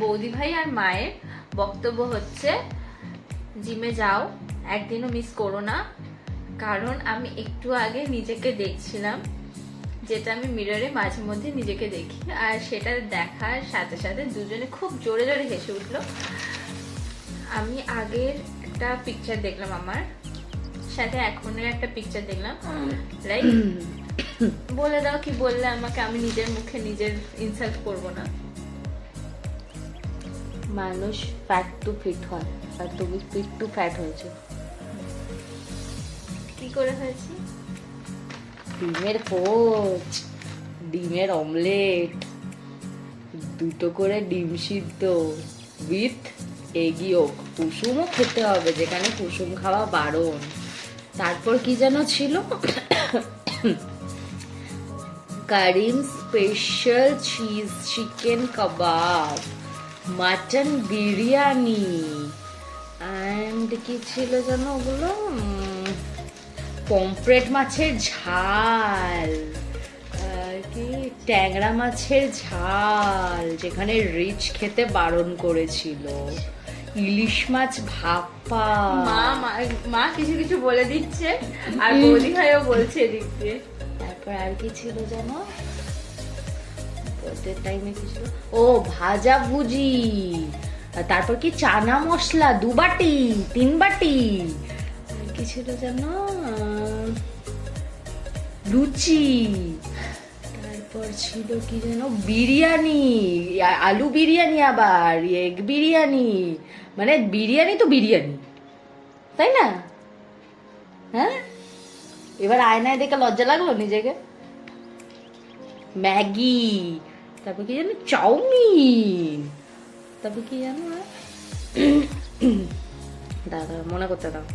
বৌদি ভাই আর মায়ের বক্তব্য হচ্ছে জিমে যাও, একদিনও মিস করো না। কারণ আমি একটু আগে নিজেকে দেখছিলাম, যেটা আমি মিররে মাঝে মধ্যে নিজেকে দেখি, আর সেটা দেখার সাথে সাথে দুজনে খুব জোরে জোরে হেসে উঠলো। আমি আগের একটা পিকচার দেখলাম, আমার সাথে এখনের একটা পিকচার দেখলাম, লাইক বলে দাও কি বললে আমাকে, আমি নিজের মুখে নিজের ইনসাল্ট করবো না। মানুষ ফ্যাট টু ফিট হয়, আর তুমি ফিট টু ফ্যাট হয়েছে। কি করে হয়েছে? ডিমের পোচ, ডিমের অমলেট, 2টো করে ডিম সিদ্ধ উইথ এগ ইয়োক। কুসুমও খেতে হবে, যেখানে কুসুম খাওয়া বারণ। তারপর কি যেন ছিল, Karim special cheese chicken kebab, mutton biryani, and কি ছিল যেন ওগুলো, পমফ্রেট মাছের ঝাল, কি ট্যাংরা মাছের ঝাল, যেখানে রিচ খেতে বারণ করেছিল, ইলিশ মাছ ভাপা। মা কিছু কিছু বলে দিচ্ছে, আর বৌদি ভাইও বলছে এদিক দিয়ে। তারপর আর কি ছিল জানো, টাইমে কি ছিল, ও ভাজা ভুজি, আর তারপর কি চানা মশলা 2 বাটি 3 বাটি, আর কি ছিল জানো, লুচি, তারপর ছিল কি যেন বিরিয়ানি, আলু বিরিয়ানি, আবার এগ বিরিয়ানি, মানে বিরিয়ানি তো বিরিয়ানি, তাই না? হ্যাঁ, এবার আয়নায় দেখে লজ্জা লাগলো নিজেকে। ম্যাগি, তারপর কি জানো চাউমিন, তারপর কি জানো, দাদা মনে করতে দাও,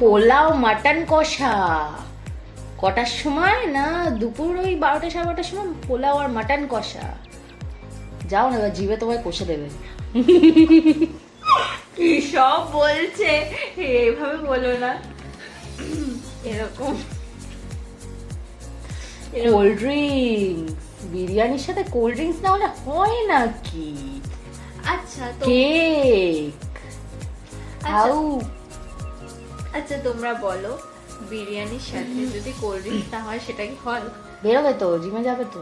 পোলাও মাটন কষা। কটার সময় না, দুপুর ওই 12টা 12:30 সময় পোলাও আর মাটন কষা। যাও না, এবার জিভে তোমায় কষে দেবে। কি সব বলছে, এভাবে বলো না। এরকম কোল্ড ড্রিঙ্কস, বিরিয়ানির সাথে কোল্ড ড্রিঙ্কস না হলে হয় নাকি? আচ্ছা তো কেক, হাউ, আচ্ছা তোমরা বলো, বিরিয়ানির সাথে যদি কোল্ড ড্রিঙ্কস না হয় সেটা কি হয়? বেরোবে তো, জিমে যাবে তো,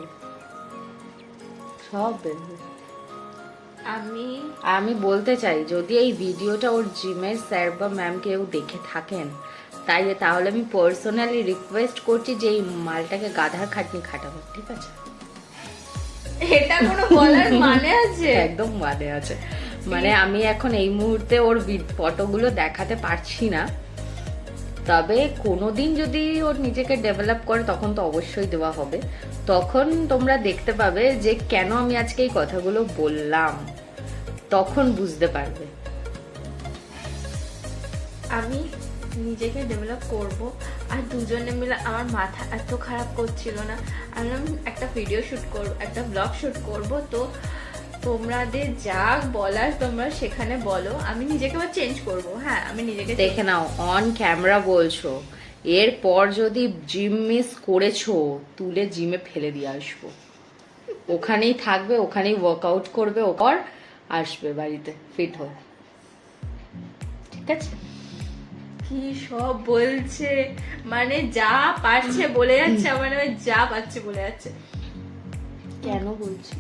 সব বেরোবে। আমি বলতে চাই, যদি এই ভিডিওটা ওর জিমের স্যার বা ম্যাম কেউ দেখে থাকেন, তাহলে আমি পার্সোনালি রিকোয়েস্ট করছি যে এই মালটাকে গাধার খাটনি খাটাবো, ঠিক আছে? এটা কোনো বলার মানে আছে? একদম মানে আছে। মানে আমি এখন এই মুহূর্তে ওর ফটোগুলো দেখাতে পারছি না, তবে কোনোদিন যদি ওর নিজেকে ডেভেলপ করে তখন তো অবশ্যই দেওয়া হবে। তখন তোমরা দেখতে পাবে যে কেন আমি আজকে এই কথাগুলো বললাম, তখন বুঝতে পারবে। আমি নিজেকে ডেভেলপ করব, আর দুজনে মিলে, আমার মাথা এত খারাপ করছিল না, আমি একটা ভিডিও শুট করব, একটা ব্লগ শুট করব। তো তোমাদের যা বলার তোমরা সেখানে বলো, আমি নিজেকে আবার চেঞ্জ করব। হ্যাঁ, আমি নিজেকে দেখে নাও, অন ক্যামেরা বলছো, এরপর যদি জিম মিস করেছো, তুলে জিমে ফেলে দিয়ে আসবো, ওখানেই থাকবে, ওখানেই ওয়ার্কআউট করবে, ওপর আসবে বাড়িতে ফিট হয়ে, ঠিক আছে? কি সব বলছে, মানে যা পারছে বলে যাচ্ছে, মানে যা পাচ্ছে বলে যাচ্ছে। কেন বলছি?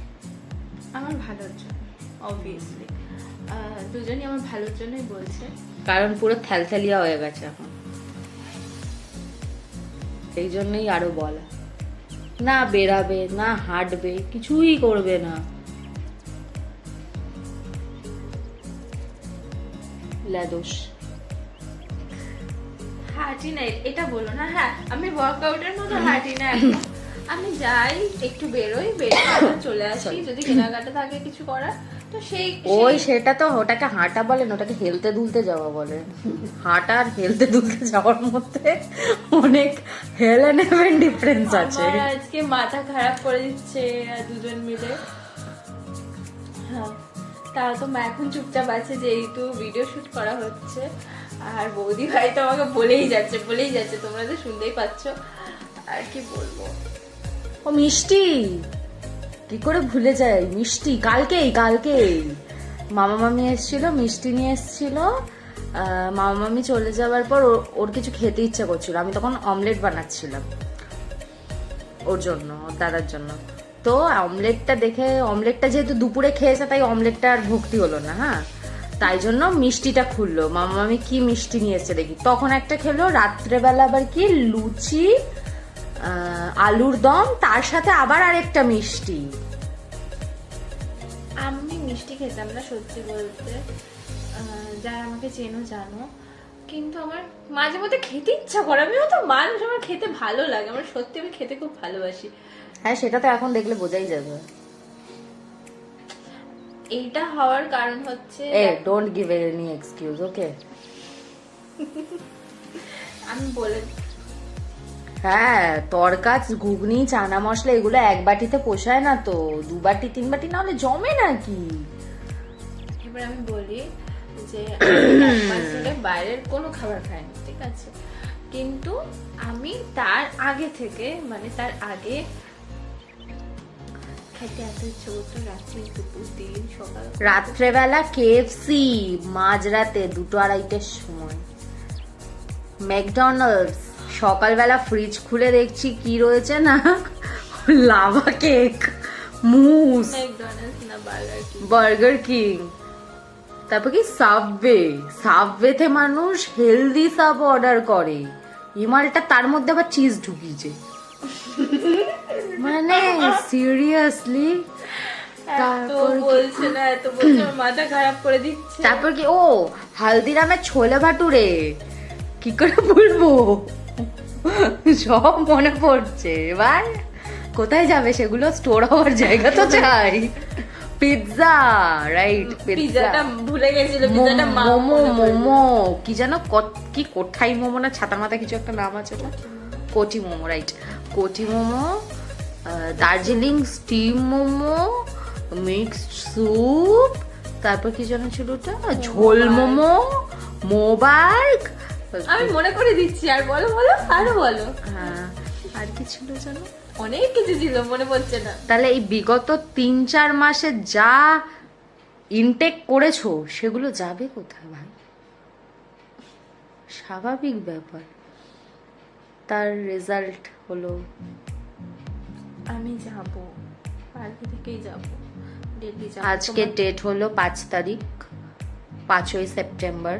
আমার ভালোর জন্য, অবভিয়াসলি দুজনই আমার ভালোর জন্যই বলছে। কারণ পুরো থ্যালথ্যালিয়া হয়ে গেছে এখন, এই জন্যই আরো বলা। না বেরাবে, না হাঁটবে, কিছুই করবে না, লেদোস। হাঁটি না, এটা বলো না। হ্যাঁ, আমি ওয়ার্কআউটের মতো হাঁটি না এখন। আমি যাই, একটু বেরোই, বেরোই চলে আসি, যদি কেনাকাটা থাকে কিছু করার, তো সেটা তো, ওটাকে হাঁটা বলেন, ওটাকে হেলতে দুলতে যাওয়া বলে। হাঁটা আর হেলতে দুলতে যাওয়ার মধ্যে অনেক হেল এন্ড হেভেন ডিফারেন্স আছে। আজকে মাথা খারাপ করে দিচ্ছে দুজন মিলে। হ্যাঁ, তারা তো এখন চুপচাপ আছে, যেহেতু ভিডিও শুট করা হচ্ছে। আর বৌদি ভাই তো আমাকে বলেই যাচ্ছে, তোমরা তো শুনতেই পাচ্ছ। আর কি বলবো, ও মিষ্টি, কি করে ভুলে যাই, মিষ্টি কালকেই মামা মামি এসেছিল, মিষ্টি নিয়ে এসেছিল। মামা মামি চলে যাওয়ার পর ওর কিছু খেতে ইচ্ছা করছিল, আমি তখন অমলেট বানাচ্ছিলাম ওর জন্য, ওর দাদার জন্য। তো অমলেটটা যেহেতু দুপুরে খেয়েছে, তাই অমলেটটা আর ভক্তি হলো না। হ্যাঁ, তাই জন্য মিষ্টিটা খুললো, মামা মামি কি মিষ্টি নিয়ে এসছে দেখি, তখন একটা খেলো। রাত্রেবেলা আবার কি লুচি, আলুর দম, তার সাথে আবার আরেকটা মিষ্টি। আমি মিষ্টি খেতাম না সত্যি বলতে, যারা আমাকে চেনো জানো, কিন্তু আমার মাঝে মধ্যে খেতে ইচ্ছা করে। আমিও তো মানুষ, আমার খেতে ভালো লাগে, আমার সত্যি আমি খেতে খুব ভালোবাসি। হ্যাঁ, সেটা তো এখন দেখলে বোঝাই যাবে। এইটা হওয়ার কারণ হচ্ছে ডোন্ট গিভ এনি এক্সকিউজ, ওকে? আমি বলে, হ্যাঁ, তরকাচ, ঘুগনি, চানা মশলা এগুলো এক বাটিতে পোষায় না তো, 2 বাটি 3 বাটি না হলে জমে নাকি। এবার আমি বলি যে আমি 1 মাস ধরে বাইরের কোনো খাবার খাইনি, ঠিক আছে, কিন্তু আমি তার আগে থেকে, মানে তার আগে খেতে এত ইচ্ছে করতো, রাত্রি, দুপুর, দিন, সকাল, রাত্রেবেলা কেএফসি, মাঝরাতে 2-2:30টার সময় ম্যাকডোনাল্ডস, সকালবেলা ফ্রিজ খুলে দেখছি কি রয়েছে না, লাভা কেক, মুস, ম্যাকডোনাল্ডস না বার্গার কিং, তারপর কি সাবওয়েতে মানুষ হেলদি সাব অর্ডার করে, ইমালটা তার মধ্যে আবার চিজ ঢুকিয়েছে, মানে সিরিয়াসলি। মাথা খারাপ করে দিচ্ছে। তারপর কি হালদিরামের ছোলে ভাটুরে, কি করে বলবো, সব মনে পড়ছে। এবার কোথায় যাবে সেগুলো, স্টোর হওয়ার জায়গা তো চাই। পিৎজা, রাইট, পিৎজাটা ভুলে গেছিল, পিৎজাটা মোমো কি জানো, কি কোঠাই মোমো না ছাতার মাথা কিছু একটা নাম আছে না, কোটি মোমো, রাইট, কোটি momo, Darjeeling steam momo, mixed soup, তারপর কি জানো ছিল ওটা, ঝোল মোমো, মোবার্গ, আমি মনে করে দিচ্ছি, আর বলো আরো বলো। হ্যাঁ, আর কি ছিল জানো, অনেক কিছু ছিল, মনে পড়ছে না। তাহলে এই বিগত 3-4 মাসে যা ইনটেক করেছো সেগুলো যাবে কোথায় ভাই? স্বাভাবিক ব্যাপার। তার রেজাল্ট হলো আমি যাব, কালকে থেকেই যাব, দিল্লি যাব। আজকে ডেট হলো 5 তারিখ, 5ই সেপ্টেম্বর।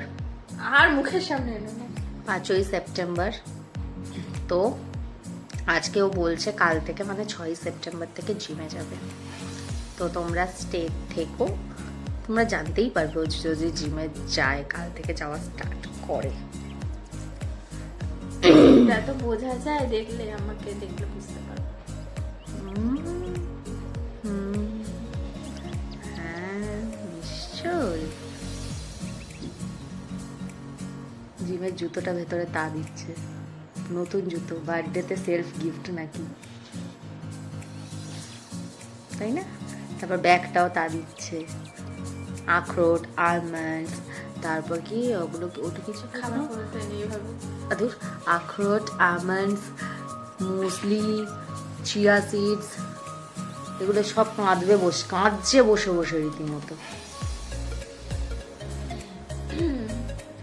আর মুখের সামনে এলো না, 5ই সেপ্টেম্বর। তো আজকেও বলছে কাল থেকে, মানে 6ই সেপ্টেম্বর থেকে জিমে যাবে। তো তোমরা স্টে থেকো, তোমরা জানতেই পারবে যদি জিমে যায়, কাল থেকে যাওয়া স্টার্ট করে। এটা তো বোঝা যায়, দেখলে, আমাকে দেখলে বুঝতে পারবে। হ্যাঁ, নিশ্চয়। জিমের জুতোটা ভেতরে তা দিচ্ছে, নতুন জুতো, বার্থডেতে সেলফ গিফট নাকি, তাই না? তারপর ব্যাগটাও তা দিচ্ছে, আখরোট, আলমন্ড, তারপর কি ওগুলো, ওটা কিছু খাবার বলতে নেই ভাবে, আখরোট, আলমন্ড, মুসলি, চিয়া সিডস, এগুলো সব কাঁদছে বসে বসে রীতিমতো।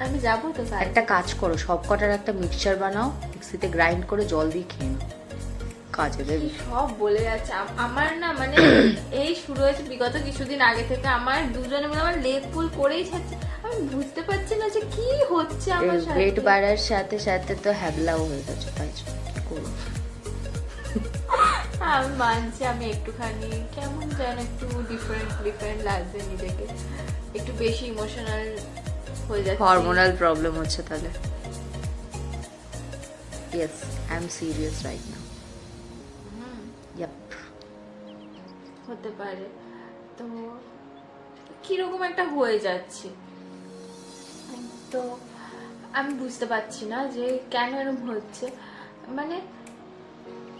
আমি যাবো তো। একটা কাজ করো, সব কটার একটা মিক্সচার বানাও, মিক্সিতে গ্রাইন্ড করে জল দিয়ে খেয়ে নাও, কাজে দেবে। সব বলে যাচ্ছে আমার না, মানে এই শুরু হয়েছে বিগত কিছুদিন আগে থেকে, আমার দুজনে মিলে আমার লেগ পুল করেই যাচ্ছে, আমি বুঝতে পারছি না যে কি হচ্ছে আমার সাথে। ওয়েট বাড়ার সাথে সাথে তো হ্যাবলাও হয়ে গেছে, তাই করো। আমি মানছি, আমি একটুখানি কেমন যেন একটু ডিফারেন্ট লাগছে নিজেকে, একটু বেশি ইমোশনাল হয়ে যাচ্ছে। হরমোনাল প্রবলেম হচ্ছে তাহলে? Yes, I am serious right now. Yup, হতে পারে। তো কিরকম একটা হয়ে যাচ্ছে, তো আমি বুঝতে পারছি না যে কেন এরকম হচ্ছে। মানে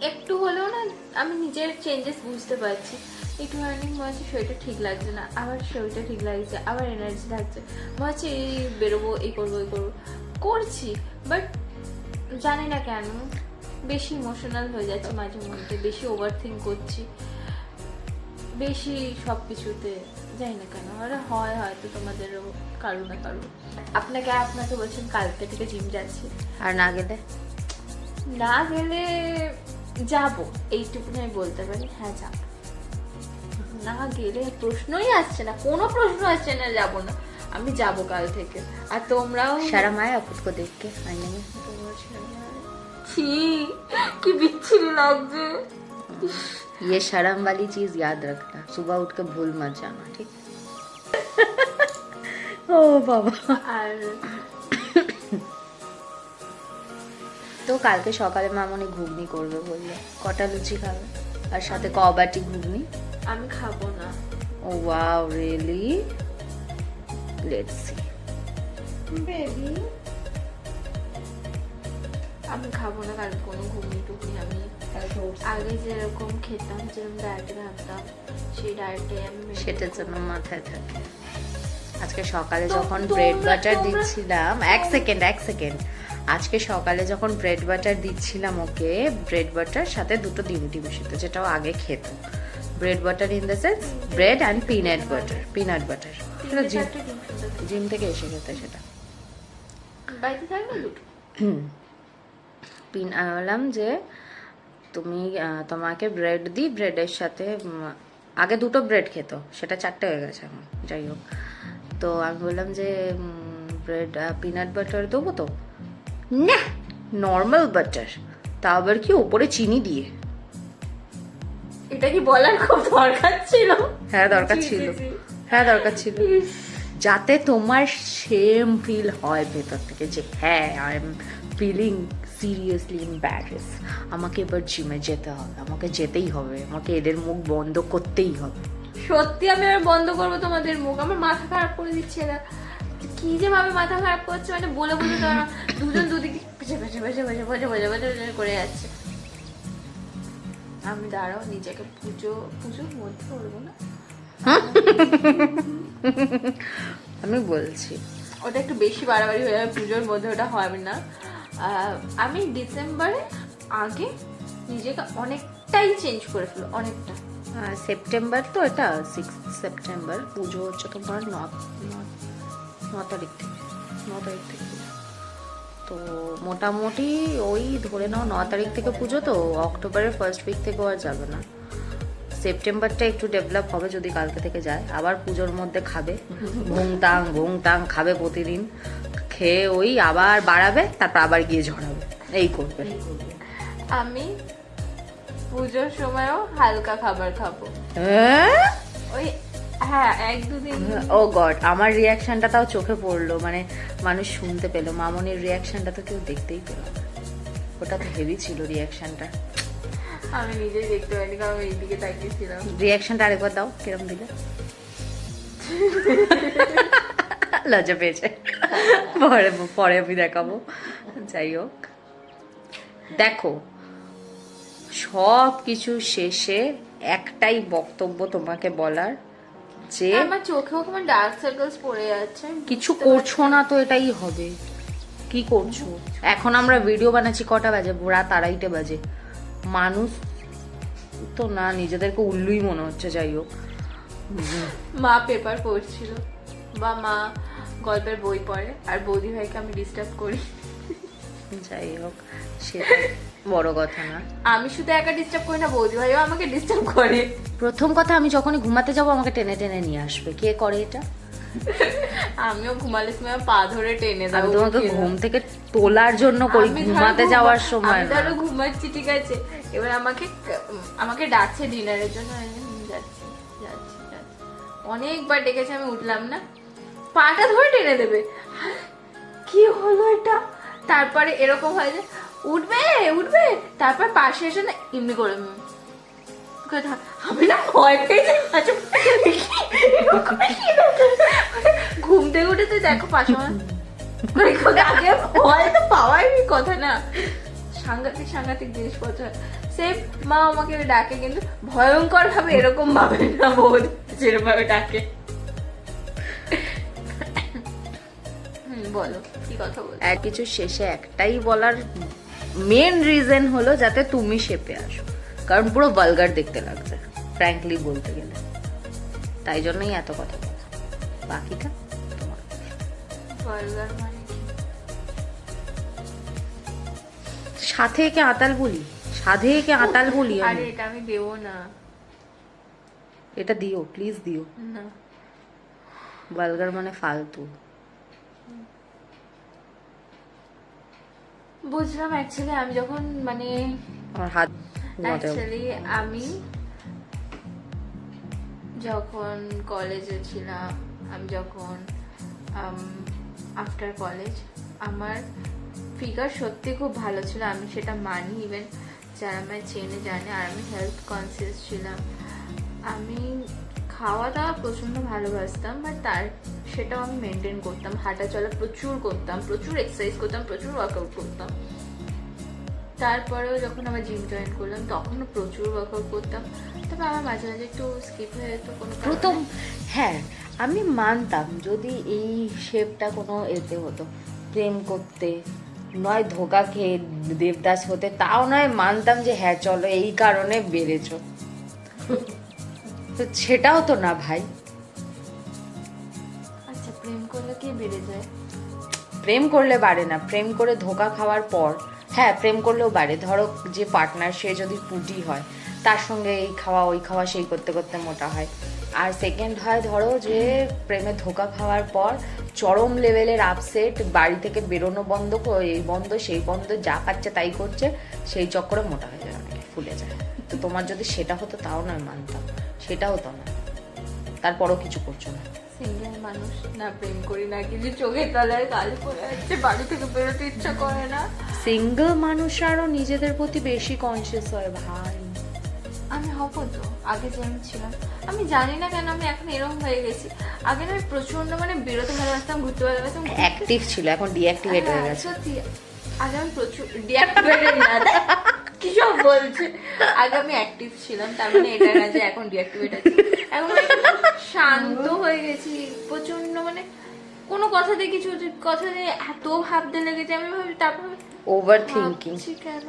একটু হলেও না আমি নিজের চেঞ্জেস বুঝতে পারছি। একটুখানি মনে হচ্ছে শরীরটা ঠিক লাগছে না, আবার শরীরটা ঠিক লাগছে, আবার এনার্জি লাগছে, মনে হচ্ছে এই বেরোবো, এই করবো করছি, বাট জানি না কেন বেশি ইমোশনাল হয়ে যাচ্ছে মাঝে মধ্যে, বেশি ওভার থিঙ্ক করছি। বেশি সবকিছুতে, জানি না কেন আরে হয় হয়তো তোমাদেরও কারো না কারো। আপনাকে বলছেন কালকে থেকে জিম যাচ্ছি, আর না গেলে না গেলে যাবো, এইটুকুনি আমি বলতে পারি। হ্যাঁ যাবো, না গেলে প্রশ্নই আসছে না, কোনো প্রশ্ন আসছে না, যাবো না, আমি যাবো কাল থেকে। আর তোমরাও शर्म आया खुद को देख के आईने में? ছি, কি বিচ্ছিরি লাগছে। ये शर्म वाली चीज याद रखना, सुबह उठ के भूल मत जाना, ठीक? ओ बाबा। আর তো কালকে সকালে মামনি ঘুগনি করবে বললো, কটা লুচি খাবে আর সাথে কবাটি ঘুগনি? আমি খাবো না। Oh wow, really? Let's see. Baby আমি খাবো না কারণ কোনো ঘুগনি টুগনি। আমি আগে যেরকম খেতাম, যেরকম ডায়েটে থাকতাম, সেই ডায়েটে আমি সেটার জন্য মাথায় থাকে। আজকে সকালে তো যখন তোমরা- ব্রেড বাটার তোমরা- দিচ্ছিলাম, এক সেকেন্ড, আজকে সকালে যখন ব্রেড বাটার দিচ্ছিলাম ওকে, ব্রেড বাটার সাথে দুটো ডিম সিদ্ধ, যেটাও আগে খেত। Bread butter in the sense bread and peanut butter. সেটা জিম থেকে এসে খেতে সেটা। বাড়িতে থাকবে দুটো। আমি বললাম যে তুমি তোমাকে ব্রেড দিই, ব্রেডের সাথে আগে দুটো ব্রেড খেত, সেটা 4টে হয়ে গেছে এখন, যাই হোক। তো আমি বললাম যে ব্রেড পিনাট বাটার দেবো তো? না, নর্মাল বাটার, তা আবার কি ওপরে চিনি দিয়ে। এটা কি বলার খুব দরকার ছিল? হ্যাঁ দরকার জি, ছিল, জি, জি। হ্যাঁ দরকার ছিল, যাতে তোমার সেম ফিল হয় ভেতর থেকে যে হ্যাঁ I am feeling seriously embarrass, আমাকে এবার জিমে যেতে হবে, আমাকে যেতেই হবে, আমাকে এদের মুখ বন্ধ করতেই হবে। সত্যি আমি আর বন্ধ করবো তোমাদের মুখ? আমার মাথা খারাপ করে দিচ্ছে এরা, কি যে ভাবে মাথা খারাপ করছে, মানে বলে বলে তারা দুজন দুদিকে করে যাচ্ছে। আমি দাঁড়াও, নিজেকে পুজোর মধ্যে করবো না, আমি বলছি ওটা একটু বেশি বাড়াবাড়ি হয়ে যাবে, পুজোর মধ্যে ওটা হবে না। আমি ডিসেম্বরে আগে নিজেকে অনেকটাই চেঞ্জ করে ফেলো, অনেকটা। সেপ্টেম্বর তো, এটা 6 সেপ্টেম্বর পুজো হচ্ছে তোমার 9 তারিখ থেকে, 9 তারিখ থেকে পুজো। তো মোটামুটি ওই ধরে নাও 9 তারিখ থেকে পুজো, তো অক্টোবরের ফার্স্ট উইক থেকেও আর যাবে না। সেপ্টেম্বরটা একটু ডেভেলপ হবে যদি কালকে থেকে যায়। আবার পুজোর মধ্যে খাবে, ঘুংটাং খাবে প্রতিদিন, খেয়ে ওই আবার বাড়াবে, তারপর আবার গিয়ে ঝরাবে, এই করবে। আমি পুজোর সময়ও হালকা খাবার খাবো, ওই হ্যাঁ 1-2 দিন। ও গড, আমার রিয়াকশনটা তাও চোখে পড়লো, মানে মানুষ শুনতে পেলো, মামনির রিয়াকশনটা তো কেউ দেখতেই পেল না। ওটা তো হেভি ছিল রিয়াকশনটা, আমি নিজেই দেখতে পাইনি কারণ আমি এইদিকে তাকিয়েছিলাম। রিয়াকশনটা আরেকবার দাও, কিরম দিলে? লজ্জা পেয়েছে, পরে আমি দেখাবো। যাই হোক, দেখো সব কিছু শেষে একটাই বক্তব্য তোমাকে বলার, যে আমার চোখেও কেমন ডার্ক সার্কেলস পড়ে যাচ্ছে। কিছু করছো না তো এটাই হবে। কি করছো? এখন আমরা ভিডিও বানাচ্ছি, কটা বাজে? রাত 2:30 বাজে। মানুষ তো না, নিজেদেরকে উল্লুই মনে হচ্ছে। যাই হোক, মা পেপার পড়ছিল বা মা গল্পের বই পড়ে, আর বৌদি ভাইকে আমি ডিস্টার্ব করি। যাই হোক, সেটা বড় কথা না। আমি শুধু একা ডিস্টার্ব করি না, বৌদি ভাইও আমাকে ডিস্টার্ব করে। প্রথম কথা, আমি যখনই ঘুমাতে যাবো আমাকে টেনে টেনে নিয়ে আসবে। কে করে এটা? আমিও ঘুমালে সময় পা ধরে টেনে আমি দেবো। তোমাকে ঘুম থেকে তোলার জন্য করি, ঘুমাতে যাওয়ার সময় আমি না। ধরো ঘুমাচ্ছি, ঠিক আছে, এবার আমাকে ডাকছে ডিনারের জন্য, যাচ্ছি। অনেকবার ডেকেছে, আমি উঠলাম না, পাটা ধরে টেনে দেবে। কি হলো এটা? তারপরে এরকম হয় যে উঠবে, তারপর পাশে এসে না এমনি করে আমি না ভয় পেয়েছি। ঘুম থেকে উঠে তো দেখো পাশে আগে ভয় তো পাওয়াই কথা না, সাংঘাতিক জিনিসপত্র। সেম মা আমাকে ডাকে, কিন্তু ভয়ঙ্কর ভাবে এরকম ভাবে না, বোধ যেরকম ভাবে ডাকে। বলো কি কথা বল। আর কিছু শেষে একটাই বলার মেন রিজন হলো যাতে তুমি শেপে আসো, কারণ পুরো ভালগার দেখতে লাগছে। ফ্র্যাঙ্কলি বলতে গেলে। তাই জন্যই এত কথা বলা, বাকিটা তোমার। ভালগার মানে কি? সাথে একে আতাল বলি, সাধে একে আতাল বলি আরে আমি। এটা আমি দেবো না। এটা দিও, প্লিজ দিও। না ভালগার মানে ফালতু। বুঝলাম। অ্যাকচুয়ালি আমি যখন মানে আমার হাত ঘুমাতে হবে। অ্যাকচুয়ালি আমি যখন কলেজে ছিলাম, আমি যখন আফটার কলেজ, আমার ফিগার সত্যি খুব ভালো ছিল, আমি সেটা মানি। ইভেন যারা আমায় চেনে জানে। আর আমি হেলথ কনসিয়াস ছিলাম। আমি খাওয়া দাওয়া প্রচণ্ড ভালোবাসতাম, বাট সেটাও আমি মেনটেন করতাম। হাঁটা চলা প্রচুর করতাম, প্রচুর এক্সারসাইজ করতাম, প্রচুর ওয়ার্কআউট করতাম। তারপরেও যখন আমার জিম জয়েন করলাম তখনও প্রচুর ওয়ার্কআউট করতাম। তবে আমার মাঝে মাঝে একটু স্কিপ হয়ে যেত কোনো কারণে। প্রথম, হ্যাঁ আমি মানতাম যদি এই শেপটা কোনো এতে হতো, প্রেম করতে নয় ধোকা খেয়ে দেবদাস হতে, তাও নয় মানতাম যে হ্যাঁ চলো এই কারণে বেড়েছো। তো সেটাও তো না ভাই। আচ্ছা, প্রেম করলে কি বেড়ে যায়? প্রেম করলে বাড়ে না, প্রেম করে ধোকা খাওয়ার পর হ্যাঁ প্রেম করলেও বাড়ে। ধরো যে পার্টনার সে যদি ফুডি হয়, তার সঙ্গে এই খাওয়া ওই খাওয়া সেই করতে করতে মোটা হয়। আর সেকেন্ড হয় ধরো যে প্রেমে ধোকা খাওয়ার পর চরম লেভেলের আপসেট, বাড়ি থেকে বেরোনো বন্ধ, এই বন্ধ সেই বন্ধ, যা পাচ্ছে তাই করছে, সেই চক্করে মোটা হয়ে যায়, অনেকে ফুলে যায়। তো তোমার যদি সেটা হতো তাও নয় মানতাম, সেটা হতো না, তারপরও কিছু করছো না। সিঙ্গেল মানুষ, না প্রেম করি না কিছু, চোখের তলায় কাল পড়ে যাচ্ছে, বাড়ি থেকে বেরোতে ইচ্ছা করে না। সিঙ্গেল মানুষরাও নিজেদের প্রতি বেশি কনসিয়াস হয় ভাই। আমি হবো তো, আগে যে আমি ছিলাম, আমি জানি না কেন আমি এখন এরকম হয়ে গেছি। আগে না আমি প্রচন্ড মানে বেরোতে ভালোবাসতাম, ঘুরতে ভালোবাসতাম। অ্যাক্টিভ ছিল, এখন ডিঅ্যাক্টিভেট হয়ে হ্যাঁ, গেছে। সত্যি। আগে আমি প্রচুর ডিঅ্যাক্টিভেটেড না, কি সব বলছে। আগে আমি অ্যাক্টিভ ছিলাম, তার মানে এটা না যে এখন ডিঅ্যাক্টিভেট আছে। এখন আমি একদম শান্ত হয়ে গেছি প্রচন্ড। মানে কোনো কথাতে কিছু কথাতে এত ভাবতে লেগেছে, আমি ভাবি, তারপর ওভার থিঙ্কিং। ভাবছি কেন।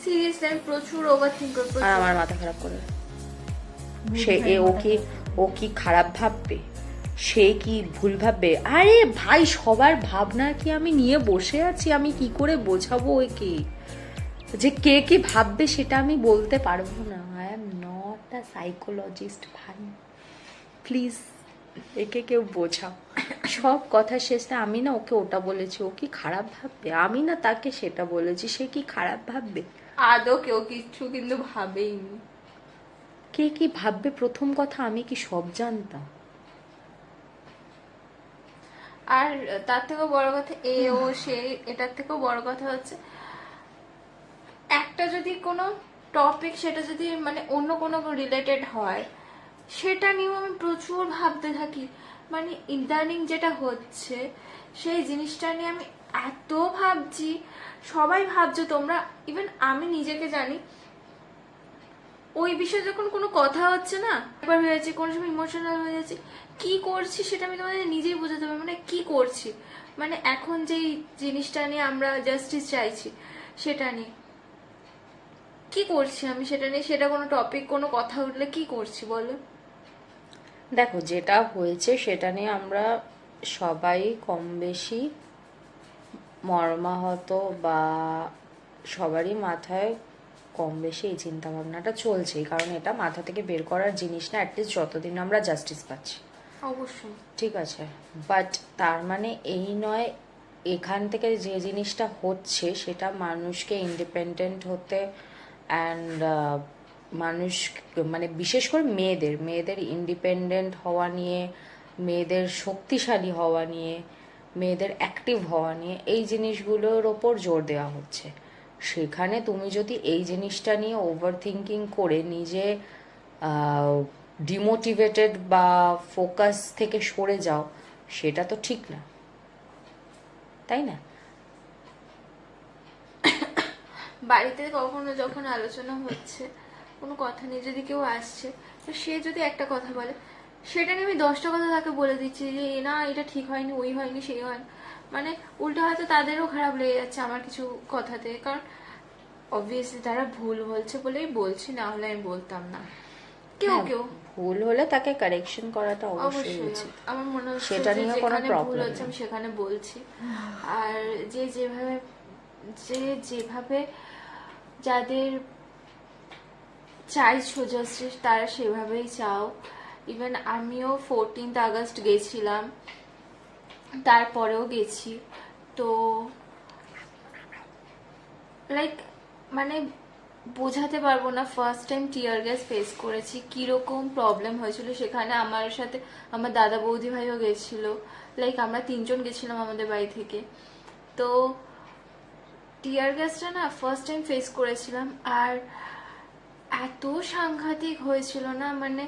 সিরিয়াসলি আমি প্রচুর ওভার থিঙ্ক করি। আর আমার মাথা খারাপ করে। সে ও কি খারাপ ভাববে, সে কি ভুল ভাববে? আরে ভাই সবার ভাবনা কি আমি নিয়ে বসে আছি? আমি কি করে বোঝাবো ওকে যে কে কি ভাববে? সেটা আমি বলতে পারবো না। I am not a psychologist ভাই, প্লিজ একে কেউ বোঝাও। সব কথা শেষে আমি না ওকে ওটা বলেছি, ও কি খারাপ ভাববে? আমি না তাকে সেটা বলেছি, সে কি খারাপ ভাববে? আদৌ কেউ কিছু কিন্তু ভাবেইনি। কে কি ভাববে প্রথম কথা আমি কি সব জানতাম? আর তার থেকেও বড় কথা এ ও সে, এটার থেকেও বড় কথা হচ্ছে একটা যদি কোনো টপিক, সেটা যদি মানে অন্য কোনো রিলেটেড হয়, সেটা নিয়েও আমি প্রচুর ভাবতে থাকি। মানে ইদানিং যেটা হচ্ছে সেই জিনিসটা নিয়ে আমি এত ভাবছি, সবাই ভাবছো তোমরা, ইভেন আমি নিজেকে জানি। ওই বিষয়ে যখন কোনো কথা হচ্ছে না, একবার হয়ে যাচ্ছে, কোনো সময় ইমোশনাল হয়ে যাচ্ছে, কি করছি সেটা আমি তোমাদের নিজেই বোঝাতে পারবো, মানে কি করছি। মানে এখন যেই জিনিসটা নিয়ে আমরা জাস্টিস চাইছি, সেটা নিয়ে কি করছি আমি, সেটা নিয়ে, সেটা কোনো টপিক কোনো কথা উঠলে কি করছি বলো। দেখো যেটা হয়েছে সেটা নিয়ে আমরা সবাই কম বেশি মর্মাহত, বা সবারই মাথায় কম বেশি এই চিন্তা ভাবনাটা চলছেই, কারণ এটা মাথা থেকে বের করার জিনিস না, অ্যাটলিস্ট যতদিন আমরা জাস্টিস পাচ্ছি। অবশ্যই। ঠিক আছে, বাট তার মানে এই নয় এখান থেকে যে জিনিসটা হচ্ছে সেটা মানুষকে ইন্ডিপেন্ডেন্ট হতে অ্যান্ড মানুষ, মানে বিশেষ করে মেয়েদের ইন্ডিপেন্ডেন্ট হওয়া নিয়ে, মেয়েদের শক্তিশালী হওয়া নিয়ে, মেয়েদের অ্যাক্টিভ হওয়া নিয়ে, এই জিনিসগুলোর ওপর জোর দেওয়া হচ্ছে। সেখানে তুমি যদি এই জিনিসটা নিয়ে ওভার থিঙ্কিং করে নিজে ডিমোটিভেটেড বা ফোকাস থেকে সরে যাও, সেটা তো ঠিক না, তাই না? বাড়িতে কখনো যখন আলোচনা হচ্ছে কোনো কথা নিয়ে, যদি কেউ আসছে, তো সে যদি একটা কথা বলে, সেটা নিয়ে আমি 10টা কথা তাকে বলে দিচ্ছি যে না এটা ঠিক হয়নি, ওই হয়নি, সেই হয়নি। মানে উল্টো হয়তো তাদেরও খারাপ লেগে যাচ্ছে আমার কিছু কথাতে, কারণ অবভিয়াসলি তারা ভুল বলছে বলেই বলছি, না হলে আমি বলতাম না। কেউ হ্যাঁ, কেউ ভুল হলে তাকে কারেকশন করাটা অবশ্যই অবশ্যই উচিত। আমার মনে হচ্ছে সেটা যে নিয়ে কোনো যেখানে ভুল প্রবলেম হচ্ছে নেই। আমি সেখানে বলছি। আর যেভাবে যাদের চাইছো জাস্টিস তারা সেভাবেই চাও। ইভেন আমিও 14th আগস্ট গেছিলাম, তারপরেও গেছি। তো লাইক মানে বোঝাতে পারবো না, first time tear gas face করেছি, কিরকম প্রবলেম হয়েছিল সেখানে। আমার সাথে আমার দাদা বৌদি ভাইও গেছিল, লাইক আমরা 3জন গেছিলাম আমাদের বাড়ি থেকে। তো টিয়ার গ্যাসটা না ফার্স্ট টাইম ফেস করেছিলাম, আর এত সাংঘাতিক হয়েছিল না, মানে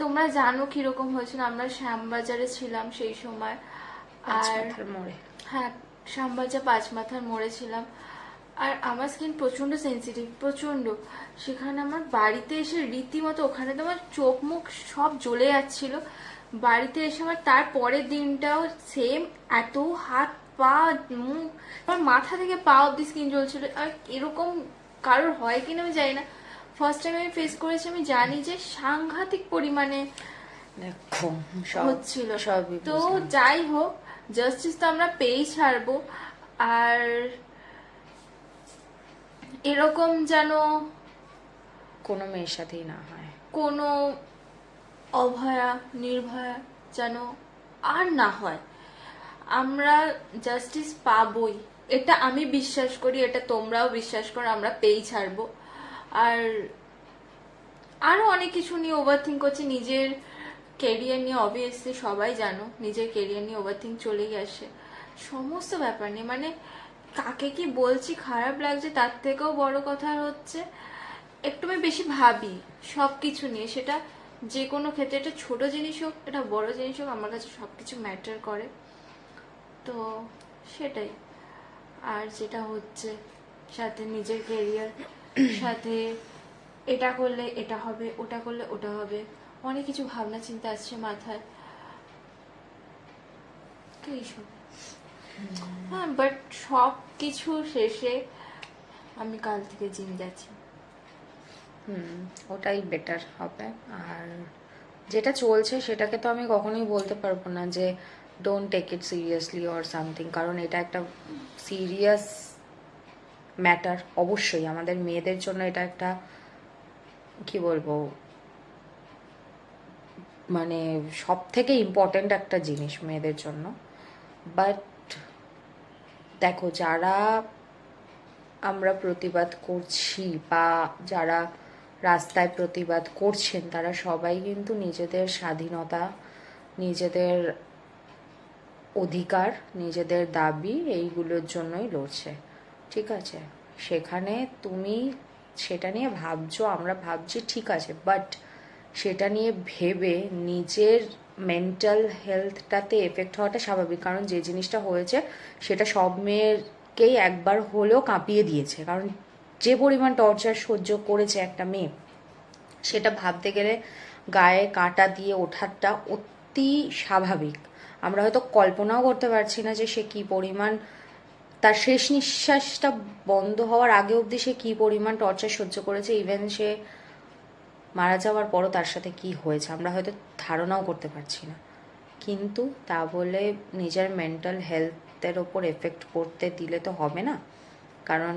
তোমরা জানো কিরকম হয়েছিল। আমরা শ্যামবাজারে ছিলাম সেই সময়, আর মাথার মোড়ে। হ্যাঁ শ্যামবাজার 5 মাথার মোড়ে ছিলাম। আর আমার স্কিন প্রচন্ড সেন্সিটিভ, প্রচন্ড। সেখানে আমার বাড়িতে এসে রীতিমতো, ওখানে তো আমার চোখ মুখ সব জ্বলে যাচ্ছিল। বাড়িতে এসে আমার তার পরের দিনটাও সেম, এত হাত পা মুখ, আমার মাথা থেকে পা অব্দি স্কিন জ্বলছিল। আর এরকম কারোর হয় কিনা আমি জানি না, ফার্স্ট টাইম আমি ফেস করেছি। আমি জানি যে সাংঘাতিক পরিমাণে দেখো সব হচ্ছিল। সবই তো বুঝলাম। যাই হোক, জাস্টিস তো আমরা পেয়েই ছাড়বো। আর এরকম যেন কোনো মেয়ের সাথেই না হয়। কোনো অভয়া নির্ভয়া যেন আর না হয়। আমরা জাস্টিস পাবই, এটা আমি বিশ্বাস করি, এটা তোমরাও বিশ্বাস করো, আমরা পেয়েই ছাড়বো। আর আরো অনেক কিছু নিয়ে ওভারথিঙ্ক করছি, নিজের কেরিয়ার নিয়ে। অবভিয়াসলি সবাই জানো নিজের কেরিয়ার নিয়ে ওভারথিঙ্ক চলেই আসে সমস্ত ব্যাপার নিয়ে। মানে কাকে কি বলছি, খারাপ লাগছে, তার থেকেও বড় কথা হচ্ছে একটু আমি বেশি ভাবি সব কিছু নিয়ে। সেটা যে কোনো ক্ষেত্রে, এটা ছোট জিনিস হোক, এটা বড় জিনিস হোক, আমার কাছে সবকিছু ম্যাটার করে। তো সেটাই। আর যেটা হচ্ছে সাথে নিজের কেরিয়ার, সাথে এটা করলে এটা হবে, ওটা করলে ওটা হবে, অনেক কিছু ভাবনা চিন্তা আসছে মাথায়। তো এইসব। হ্যাঁ, বাট সব কিছু শেষে আমি কাল থেকে জিম যাচ্ছি। ওটাই বেটার হবে। আর যেটা চলছে সেটাকে তো আমি কখনোই বলতে পারবো না যে don't take it seriously or something, কারণ এটা একটা সিরিয়াস ম্যাটার। অবশ্যই আমাদের মেয়েদের জন্য এটা একটা, কি বলবো, মানে সব থেকে ইম্পর্ট্যান্ট একটা জিনিস মেয়েদের জন্য। বাট দেখো, যারা আমরা প্রতিবাদ করছি বা যারা রাস্তায় প্রতিবাদ করছেন, তারা সবাই কিন্তু নিজেদের স্বাধীনতা, নিজেদের অধিকার, নিজেদের দাবি এইগুলোর জন্যই লড়ছে। ঠিক আছে, সেখানে তুমি সেটা নিয়ে ভাবছো, আমরা ভাবছি, ঠিক আছে, বাট সেটা নিয়ে ভেবে নিজের মেন্টাল হেলথটাতে এফেক্ট হওয়াটা স্বাভাবিক। কারণ যে জিনিসটা হয়েছে সেটা সব মেয়েরকেই একবার হলেও কাঁপিয়ে দিয়েছে। কারণ যে পরিমাণ টর্চার সহ্য করেছে একটা মেয়ে, সেটা ভাবতে গেলে গায়ে কাঁটা দিয়ে ওঠাটা অতি স্বাভাবিক। আমরা হয়তো কল্পনাও করতে পারছি না যে সে কি পরিমাণ, তার শেষ নিঃশ্বাসটা বন্ধ হওয়ার আগে অবধি সে কি পরিমাণ টর্চার সহ্য করেছে। ইভেন সে মারা যাওয়ার পরও তার সাথে কি হয়েছে আমরা হয়তো ধারণাও করতে পারছি না। কিন্তু তা বলে নিজের মেন্টাল হেলথের ওপর এফেক্ট করতে দিলে তো হবে না। কারণ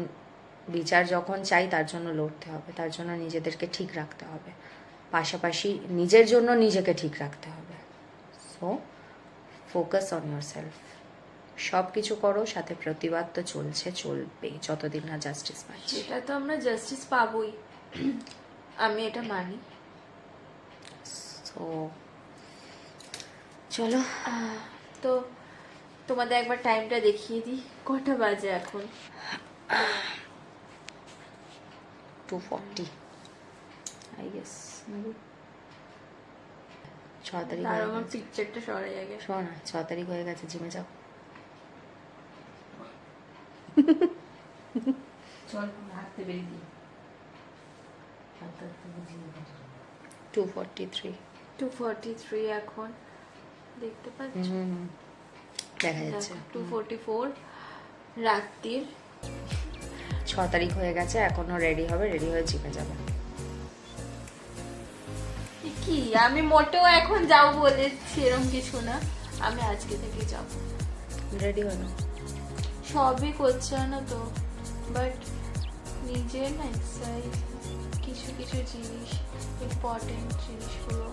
বিচার যখন চাই তার জন্য লড়তে হবে, তার জন্য নিজেদেরকে ঠিক রাখতে হবে, পাশাপাশি নিজের জন্য নিজেকে ঠিক রাখতে হবে। So focus on your self, সব কিছু করো, সাথে প্রতিবাদ তো চলছে, চলবে যতদিন না জাস্টিস পাচ্ছি। সেটা তো আমরা জাস্টিস পাবোই, আমি এটা মানি। তো চলো, তো তোমাদের একবার টাইমটা দেখিয়ে দিই, কটা বাজে এখন? 2:40 আই গেস। 6 তারিখ আর হয়ে আমার গেছে। পিকচারটা সরাই আগে। শোন, 6 তারিখ হয়ে গেছে, জিমে যাও। চল হাঁটতে বেরিয়ে দিই। 2:43 2:43 এখন, দেখতে পাচ্ছ? দেখা যাচ্ছে। 2:44 রাত্রির। 6 তারিখ হয়ে গেছে, এখনো রেডি হবে, রেডি হয়ে জিমে যাবে। কি, আমি মোটেও এখন যাও বলেছি এরকম কিছু না, আমি আজকে থেকে যাব। রেডি হলো? সবই করছে না তো, বাট নিজের না এক্সারসাইজ কিছু কিছু জিনিস, ইম্পর্টেন্ট জিনিসগুলো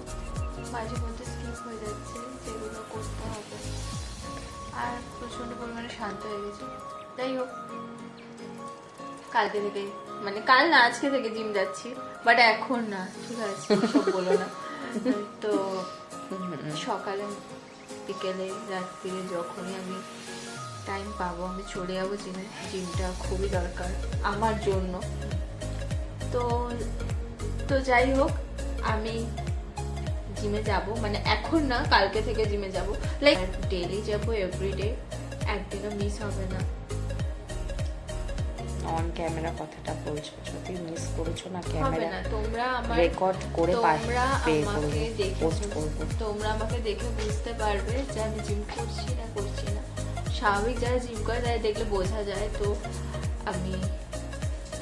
মাঝে মধ্যে স্কিপ হয়ে যাচ্ছে, যেগুলো করতে হবে। আর প্রচন্ড পরিমাণে শান্ত হয়ে গেছে। যাই হোক, কালকে থেকে, মানে কাল না আজকে থেকে জিম যাচ্ছি, বাট এখন না, ঠিক আছে, সব বলো না। তো সকালে বিকেলে রাত্রিরে যখনই আমি টাইম পাবো আমি চলে যাবো জিমে। জিমটা খুবই দরকার আমার জন্য। তো তো যাই হোক, আমি জিমে যাব, মানে এখন না, কালকে থেকে জিমে যাব, লাইক ডেইলি যাব, এভরিডে, একদিনও মিস হবে না। অন ক্যামেরা কথাটা বলছো, যদি মিস করেছো না হবে ক্যামেরা না, তোমরা আমার রেকর্ড করে তোমরা পে আমাকে করব, দেখে পোস্ট করব। তোমরা আমাকে দেখে বুঝতে পারবে যে আমি জিম করছি না করছি না। স্বাভাবিক যারা জিম করে তাদের দেখলে বোঝা যায়। তো আমি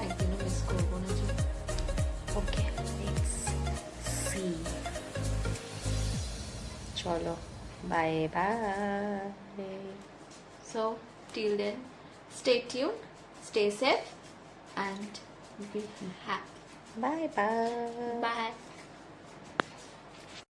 একদিনও মিস করবো না জিম। Okay, let's see. চলো, bye bye. So till then, stay tuned, stay safe, and be happy. Bye bye. Bye.